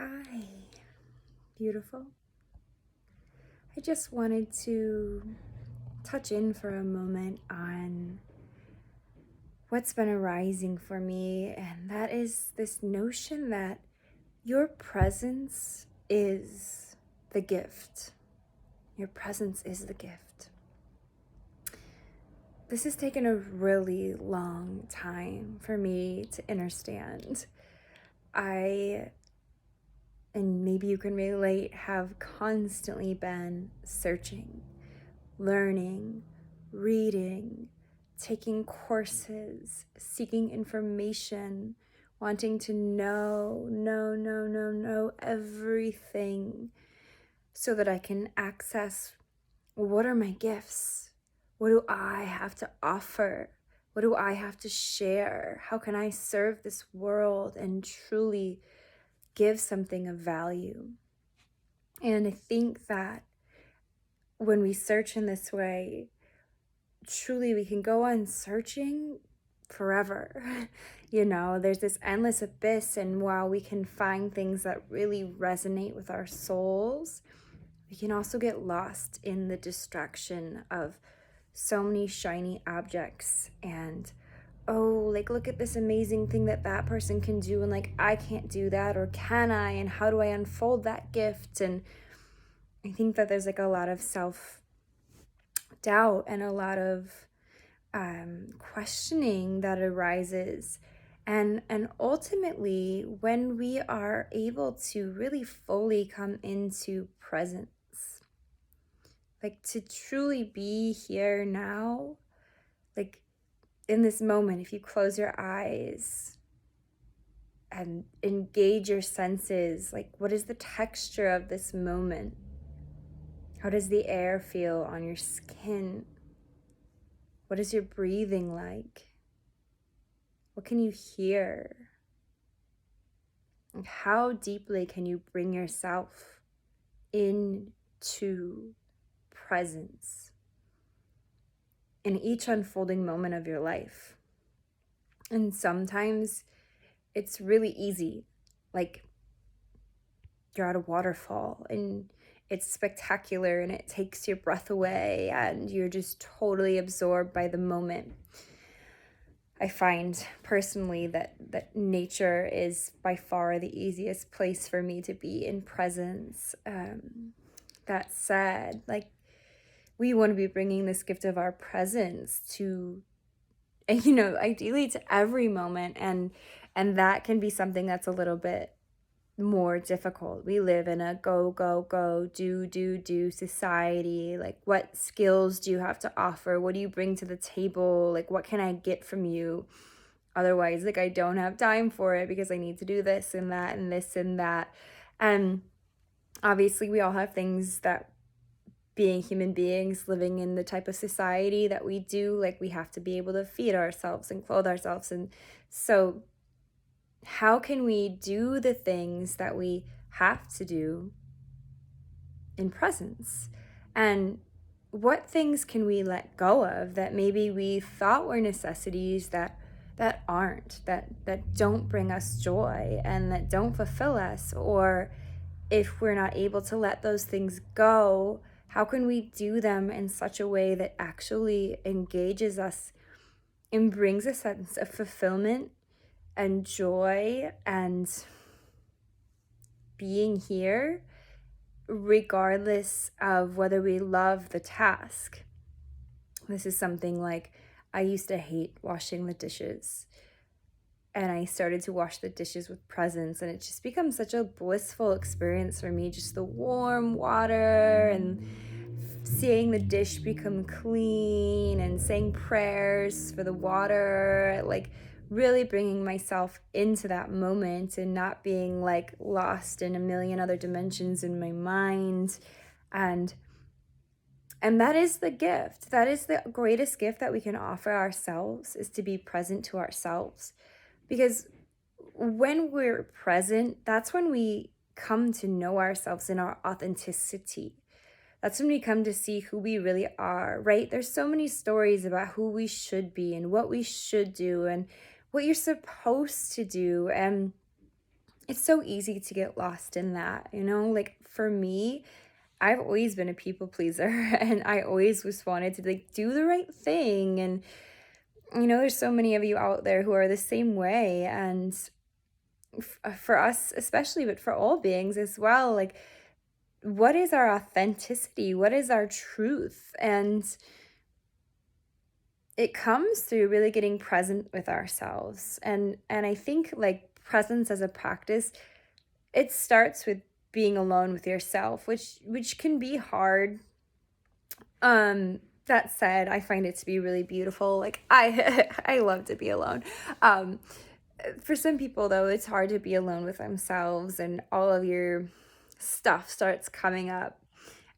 Hi, beautiful. I just wanted to touch in for a moment on what's been arising for me, and that is this notion that your presence is the gift. Your presence is the gift. This has taken a really long time for me to understand. And maybe you can relate, have constantly been searching, learning, reading, taking courses, seeking information, wanting to know everything so that I can access what are my gifts? What do I have to offer? What do I have to share? How can I serve this world and truly give something of value? And I think that when we search in this way, truly we can go on searching forever. There's this endless abyss, and while we can find things that really resonate with our souls, we can also get lost in the distraction of so many shiny objects and look at this amazing thing that person can do, and I can't do that, or can I, and how do I unfold that gift? And I think that there's a lot of self-doubt and a lot of questioning that arises. And ultimately, when we are able to really fully come into presence, to truly be here now, in this moment, if you close your eyes and engage your senses, what is the texture of this moment? How does the air feel on your skin? What is your breathing like? What can you hear? How deeply can you bring yourself into presence in each unfolding moment of your life? And sometimes it's really easy, you're at a waterfall and it's spectacular and it takes your breath away and you're just totally absorbed by the moment. I find personally that nature is by far the easiest place for me to be in presence. That said, we want to be bringing this gift of our presence to, ideally to every moment, and that can be something that's a little bit more difficult. We live in a go, go, go, do society. What skills do you have to offer? What do you bring to the table? What can I get from you? Otherwise, I don't have time for it because I need to do this and that and this and that. And obviously, we all have things that, being human beings living in the type of society that we do, we have to be able to feed ourselves and clothe ourselves. And so how can we do the things that we have to do in presence? And what things can we let go of that maybe we thought were necessities that aren't, that don't bring us joy and that don't fulfill us? Or if we're not able to let those things go, how can we do them in such a way that actually engages us and brings a sense of fulfillment and joy and being here, regardless of whether we love the task? This is something I used to hate washing the dishes, and I started to wash the dishes with presence, and it just becomes such a blissful experience for me, just the warm water and seeing the dish become clean and saying prayers for the water, really bringing myself into that moment and not being lost in a million other dimensions in my mind. And that is the gift. That is the greatest gift that we can offer ourselves, is to be present to ourselves. Because when we're present, that's when we come to know ourselves in our authenticity. That's when we come to see who we really are, right? There's so many stories about who we should be and what we should do and what you're supposed to do. And it's so easy to get lost in that, you know? Like for me, I've always been a people pleaser and I always just wanted to like do the right thing. And there's so many of you out there who are the same way. And for us especially, but for all beings as well, like what is our authenticity? What is our truth? And it comes through really getting present with ourselves. And I think like presence as a practice, it starts with being alone with yourself, which can be hard. That said, I find it to be really beautiful. Like I love to be alone. Um for some people though, it's hard to be alone with themselves and all of your stuff starts coming up.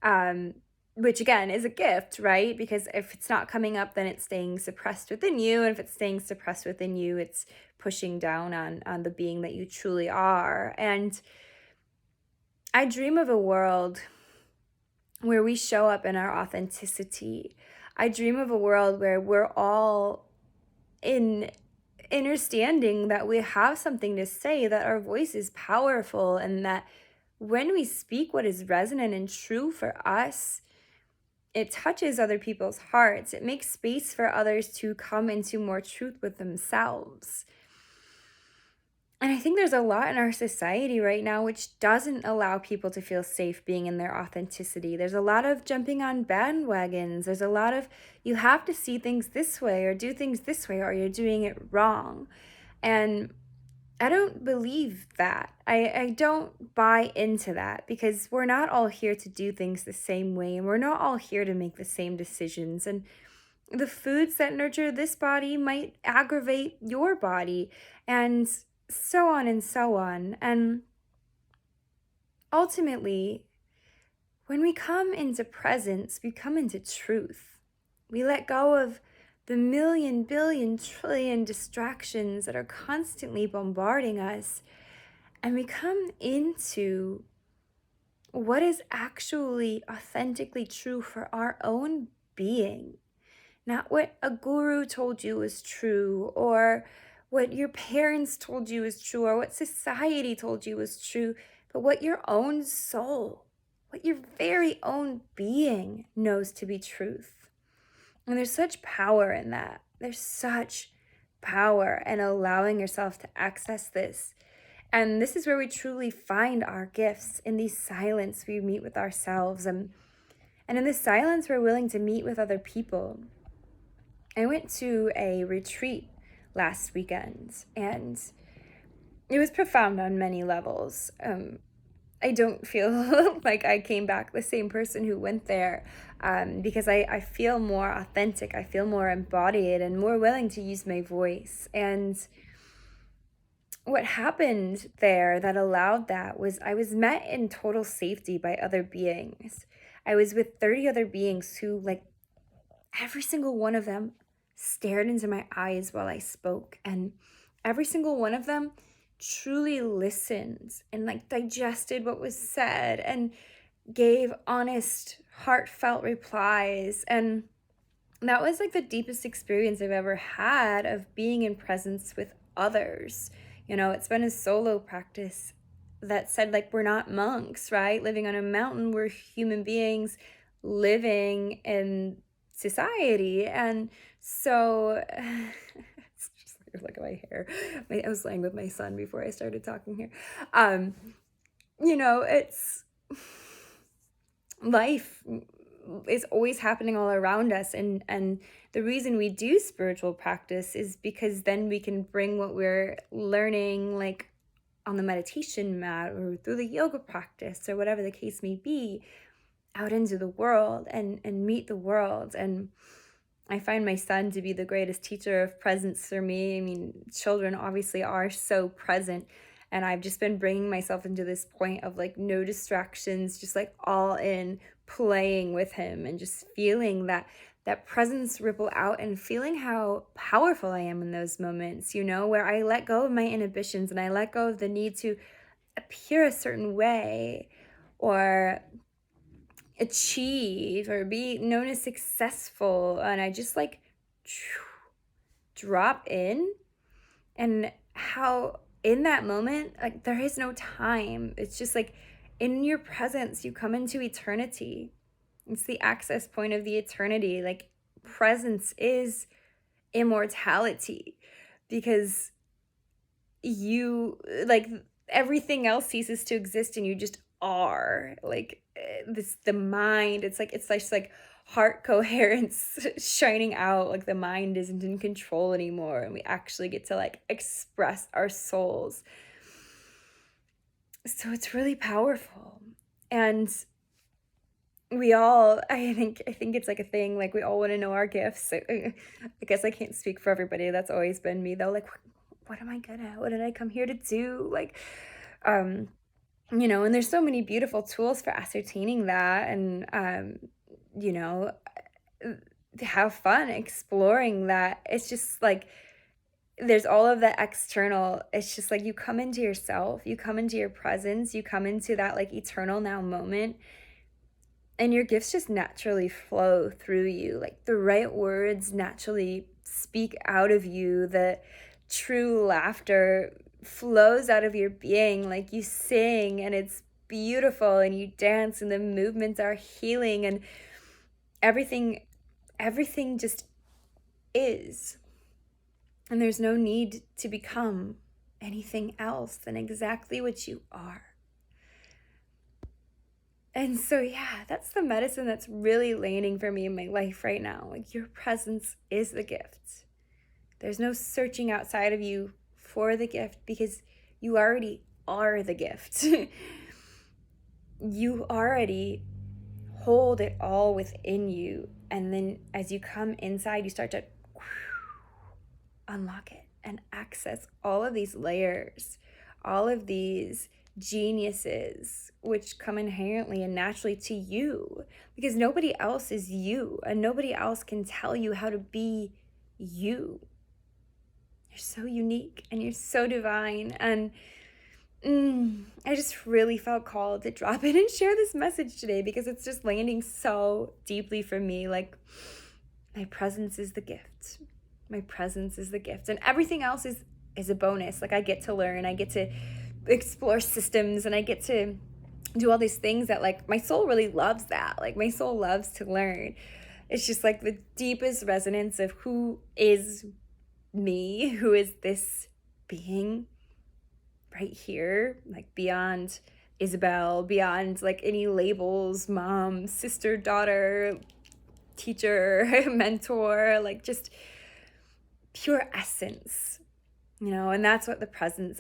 Um which again is a gift, right? Because if it's not coming up, then it's staying suppressed within you, and if it's staying suppressed within you, it's pushing down on the being that you truly are. And I dream of a world where we show up in our authenticity. I dream of a world where we're all in understanding that we have something to say, that our voice is powerful, and that when we speak what is resonant and true for us, it touches other people's hearts. It makes space for others to come into more truth with themselves. And I think there's a lot in our society right now which doesn't allow people to feel safe being in their authenticity. There's a lot of jumping on bandwagons. There's a lot of, you have to see things this way or do things this way or you're doing it wrong. And I don't believe that. I don't buy into that, because we're not all here to do things the same way, and we're not all here to make the same decisions. And the foods that nurture this body might aggravate your body, and so on and so on. And ultimately, when we come into presence, we come into truth. We let go of the million, billion, trillion distractions that are constantly bombarding us, and we come into what is actually authentically true for our own being. Not what a guru told you is true, or what your parents told you is true, or what society told you is true, but what your own soul, what your very own being knows to be truth. And there's such power in that. There's such power in allowing yourself to access this. And this is where we truly find our gifts, in the silence we meet with ourselves. And in the silence, we're willing to meet with other people. I went to a retreat last weekend, and it was profound on many levels. I don't feel like I came back the same person who went there, because I feel more authentic. I feel more embodied and more willing to use my voice. And what happened there that allowed that was I was met in total safety by other beings. I was with 30 other beings who, like, every single one of them stared into my eyes while I spoke, and every single one of them truly listened and like digested what was said and gave honest, heartfelt replies. And that was like the deepest experience I've ever had of being in presence with others. It's been a solo practice that said, like, we're not monks, right? Living on a mountain, we're human beings living in society. And so it's just like, look at my hair. I was laying with my son before I started talking here. It's life is always happening all around us, and the reason we do spiritual practice is because then we can bring what we're learning, like on the meditation mat or through the yoga practice or whatever the case may be, out into the world and meet the world. And I find my son to be the greatest teacher of presence for me. I mean, children obviously are so present, and I've just been bringing myself into this point of like no distractions, just like all in, playing with him and just feeling that presence ripple out, and feeling how powerful I am in those moments, where I let go of my inhibitions and I let go of the need to appear a certain way or achieve or be known as successful. And I just like drop in, and how in that moment, like there is no time. It's just like in your presence, you come into eternity. It's the access point of the eternity. Like presence is immortality because you like everything else ceases to exist and you just are like this the mind it's just like heart coherence shining out, like the mind isn't in control anymore and we actually get to like express our souls. So it's really powerful. And we all I think it's like a thing, like we all want to know our gifts. I guess I can't speak for everybody. That's always been me though, like what am I good at, what did I come here to do, like um and there's so many beautiful tools for ascertaining that. And you know uh, have fun exploring that. It's just like there's all of the external. It's just like you come into yourself, you come into your presence, you come into that like eternal now moment, and your gifts just naturally flow through you. Like the right words naturally speak out of you. The true laughter flows out of your being. Like you sing and it's beautiful, and you dance and the movements are healing, and everything just is. And there's no need to become anything else than exactly what you are. And so, yeah, that's the medicine that's really landing for me in my life right now. Like, your presence is the gift. There's no searching outside of you for the gift because you already are the gift. You already hold it all within you. And then as you come inside, you start to unlock it and access all of these layers, all of these geniuses which come inherently and naturally to you, because nobody else is you and nobody else can tell you how to be you. You're so unique and you're so divine. And I just really felt called to drop in and share this message today because it's just landing so deeply for me. Like, my presence is the gift. My presence is the gift. And everything else is a bonus. Like, I get to learn, I get to explore systems, and I get to do all these things that like my soul really loves that. Like my soul loves to learn. It's just like the deepest resonance of who is me, who is this being right here, like beyond Isabel, beyond like any labels, mom, sister, daughter, teacher, mentor, like just pure essence, and that's what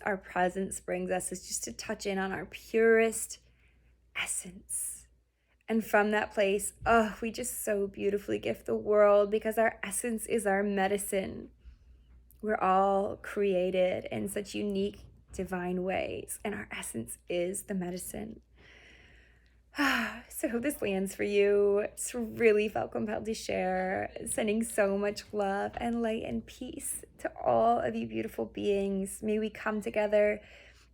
our presence brings us, is just to touch in on our purest essence. And from that place, oh, we just so beautifully gift the world because our essence is our medicine. We're all created in such unique, divine ways, and our essence is the medicine. So I hope this lands for you. Just really felt compelled to share, sending so much love and light and peace to all of you beautiful beings. May we come together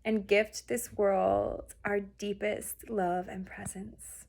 and gift this world our deepest love and presence.